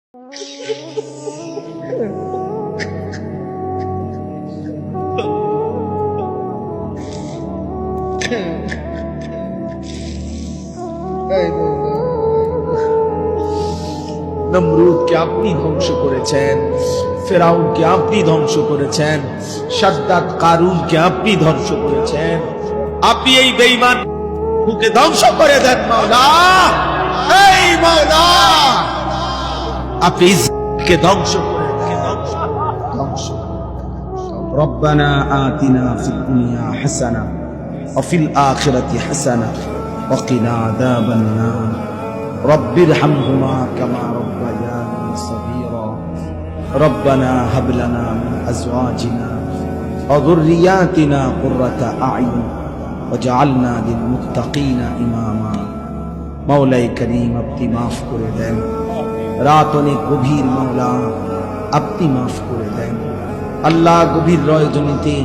নমরুদকে আপনি ধ্বংস করেছেন, ফেরাউনকে আপনি ধ্বংস করেছেন, শাদ্দাদ কারুনকে আপনি ধ্বংস করেছেন। আপনি এই বেঈমানকে ধ্বংস করে দেন মাওলা। এই মাওলা, আপনি ইসকে ধ্বংস করে দেন, ধ্বংস। রব্বানা আতিনা ফিদ দুনিয়া হাসানা ওয়া ফিল আখিরাতি হাসানা ওয়া কিনা আযাবান নার। রব্বিরহামহুমা কামা রব্বায়ানি সগীরা। রব্বানা হাব লানা মিন আজওয়াজিনা ওয়া যুররিয়াতিনা কুররাতা আ'ইউন ওয়াজআলনা লিল মুত্তাকিনা ইমামা। মাওলাই করিম, আপনি মাফ করে দেন। রাত অনেক গভীর মাওলা, আপনি মাফ করে দেন। আল্লাহ, গভীর রজনীতে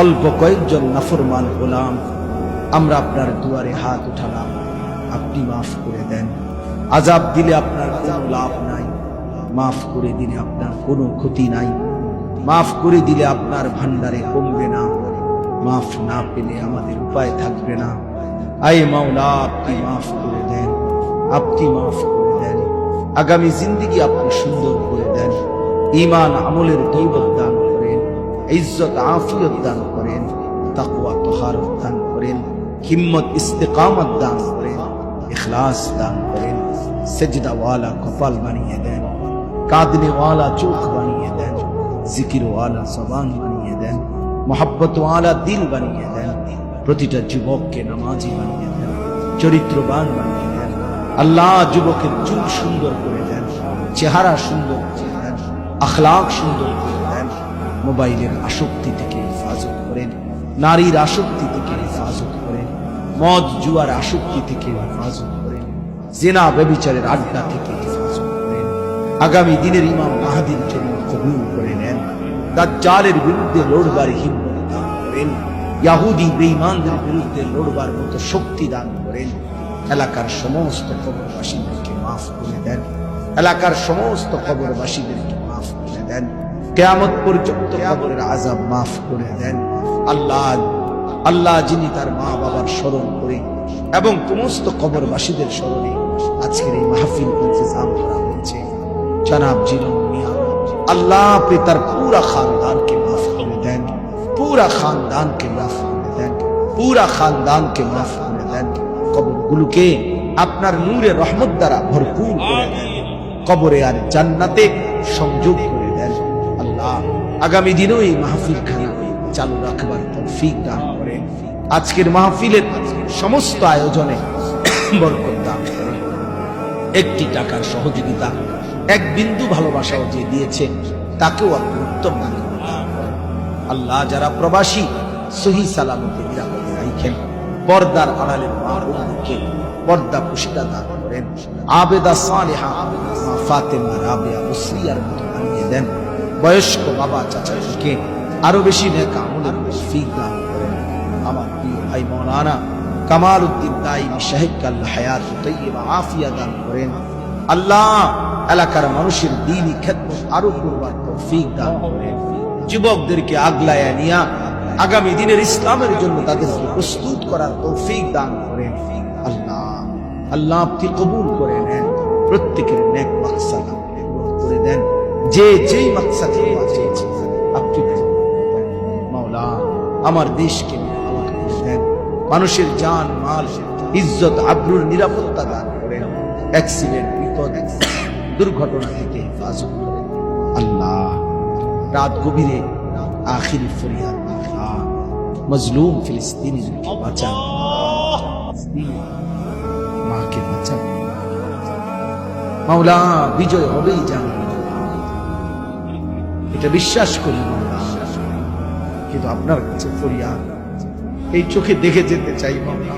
অল্প কয়েকজন নাফরমান গোলাম আমরা আপনার দুয়ারে হাত উঠালাম, আপনি মাফ করে দেন। আযাব দিলে আপনার কোনো লাভ নাই, মাফ করে দিলে আপনার কোনো ক্ষতি নাই, মাফ করে দিলে আপনার ভান্ডারে কমবে না, মাফ না পেলে আমাদের উপায় থাকবে না। আয় মাওলা, আপনি মাফ করে দেন, আপনি মাফ করে দেন। আগামী জিন্দেগি আপনি সুন্দর করে দেন। ঈমান আমলের দৌলত দান করেন, ইজ্জত আফিয়ত দান করেন, তাকওয়া তাহারত দান করেন, হিম্মত ইস্তেকামত দান করেন, ইখলাস দান করেন। সেজদা ওয়ালা কপাল বানিয়ে দেন, কাঁদনে ওয়ালা চোখ বানিয়ে দেন, জিকির ওয়ালা জবান বানিয়ে দেন, মোহাব্বত ওয়ালা দিল বানিয়ে দেন। প্রতিটা যুবককে নামাজি বানিয়ে দেন, চরিত্রবান বানিয়ে দেন। আল্লাহ, যুবকের চুল সুন্দর করে দেন, চেহারা সুন্দর করে দেন, আখলাক সুন্দর করে দেন। মোবাইলের আসক্তি থেকে হেফাজত করেন, নারীর আসক্তি থেকে হেফাজত করেন, মদ জুয়ার আসক্তি থেকে হেফাজত করেন, জিনা ব্যভিচারের আড্ডা থেকে হেফাজত করেন। আগামী দিনের ইমাম মাহদীর জন্য কবুল করে নেন। দাজ্জালের বিরুদ্ধে লড়বার হিম্মত দান করেন, ইহুদি বেঈমানদের বিরুদ্ধে লড়বার মতো শক্তি দান করেন। এলাকার সমস্ত কবরবাসীদেরকে মাফ করে দেন, এলাকার সমস্ত কবরবাসীদেরকে মাফ করে দেন। কিয়ামত পর্যন্ত কবরের আযাব মাফ করে দেন। আল্লাহ, আল্লাহ, যিনি তার মা বাবার স্মরণ করে এবং সমস্ত কবরবাসীদের স্মরণে আজকের এই মাহফিল ইন্তজাম করা হয়েছে, জনাব জিলন মিয়া, আল্লাহ, আপনি তার পুরা খানদানকে মাফ করে দেন, পুরা খানদানকে মাফ করে দেন, পুরা খানদানকে মাফ করে দেন। কবরগুলোকে আপনার নূরে রহমত দ্বারা ভরপুর করে দেন, কবরে আর জান্নাতে সংযোগ করে দেন। আল্লাহ, আগামী দিনেও এই মাহফিল খানা চালু রাখবার তৌফিক দান করেন। আজকের মাহফিলের সমস্ত আয়োজনে বরকত দান করেন। একটি টাকার সহযোগিতা, এক বিন্দু ভালোবাসাও যে দিয়েছে তাকেও আপনি উত্তম দান করেন। আল্লাহ, যারা প্রবাসী সহি সালামতে নিরাপদে রাখেন, পর্দার আড়ালের মা বোনকে পর্দা পুশিদা দান করেন। আবেদা সালেহা মা ফাতেমা রাবেয়া মুসলিয়ার মতো বানিয়ে দেন। বয়স্ক বাবা চাচাকে আরো বেশি নেক আমলের তৌফিক দান করেন। আমার প্রিয় ভাই মাওলানা কামাল উদ্দিন দাইমি সাহেবকে আল্লাহ হায়াত তাইয়্যিবা আফিয়া দান করেন। আল্লাহ, এলাকার মানুষের দ্বীনি খেদমত আরো করবার তৌফিক দান করেন। যুবকদেরকে আগলায়া নিয়া আগামী দিনের ইসলামের জন্য তাদেরকে প্রস্তুত করার তৌফিক দান করেন। আল্লাহ, আল্লাহ, আপনি কবুল করে নেন। প্রত্যেকের নেক মাকসাদ আপনি পূরণ করে দেন। যে যেই মাকসাদ চেয়েছে আপনি মাওলা, আমার দেশকে নিরাপদ করে দেন। মানুষের জান মাল ইজ্জত আবরুর নিরাপত্তা দান করেন। অ্যাক্সিডেন্ট, বিপদ, দুর্ঘটনা থেকে হেফাজত করেন। আল্লাহ, রাত গভীরে আখিরি ফরিয়াদ, আল্লাহ, মজলুম ফিলিস্তিনিদেরকে বাঁচান, মাকে বাঁচান। মাওলা, বিজয় হবেই জানেন, এটা বিশ্বাস করি মাওলা, কিন্তু আপনার কাছে ফরিয়াদ, এই চোখে দেখে যেতে চাই মাওলা,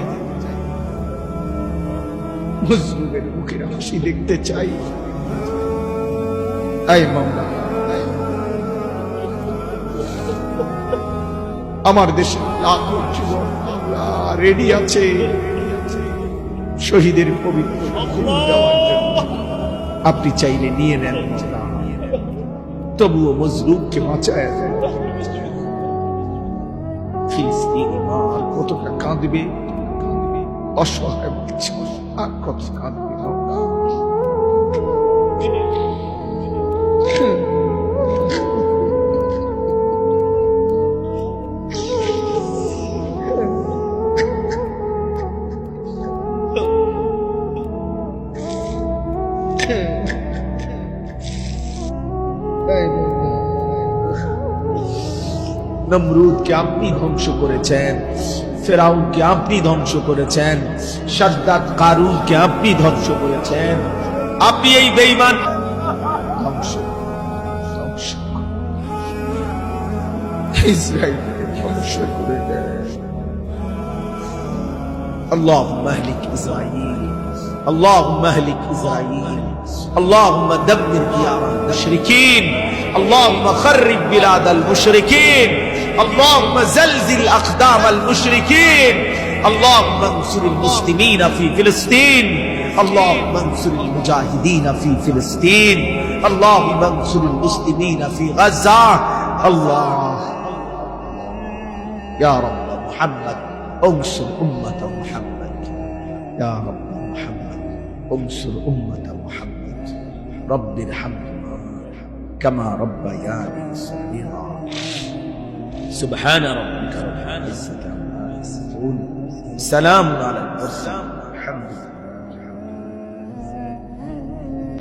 মজলুমের মুখের হাসি দেখতে চাই। আয় মাওলা, আমার দেশে লাখো যুবক রেডি আছে শহীদের পবিত্র খুন দেওয়ার জন্য। আপনি চাইলে নিয়ে নেন, তবুও মজলুমকে বাঁচায় দেন। ফিলিস্তিনি মা আর কতটা কাঁদবে, অসহায় বাচ্চা আর কত কাঁদবে। নমরুদকে আপনি ধ্বংস করেছেন, ফেরাউনকে আপনি ধ্বংস করেছেন, শাদ্দাদ কারুনকে আপনি ধ্বংস করেছেন। আপনি এই বেঈমান ধ্বংস ধ্বংস ইসরায়েলকে ধ্বংস করে দেন। اللهم اهلك إسرائيل، اللهم اهلك إسرائيل، اللهم دمر ديار المشركين، اللهم خرب بلاد المشركين، اللهم زلزل أقدام المشركين، اللهم انصر المسلمين في فلسطين، اللهم انصر المجاهدين في فلسطين، اللهم انصر المسلمين في غزة. الله يا رب محمد انصر أمة محمد، يا رب محمد انصر أمة محمد، رب ارحمهما كما ربياني صغيرا. سبحان ربك رب العزة عما يصفون، سلام على المرسلين.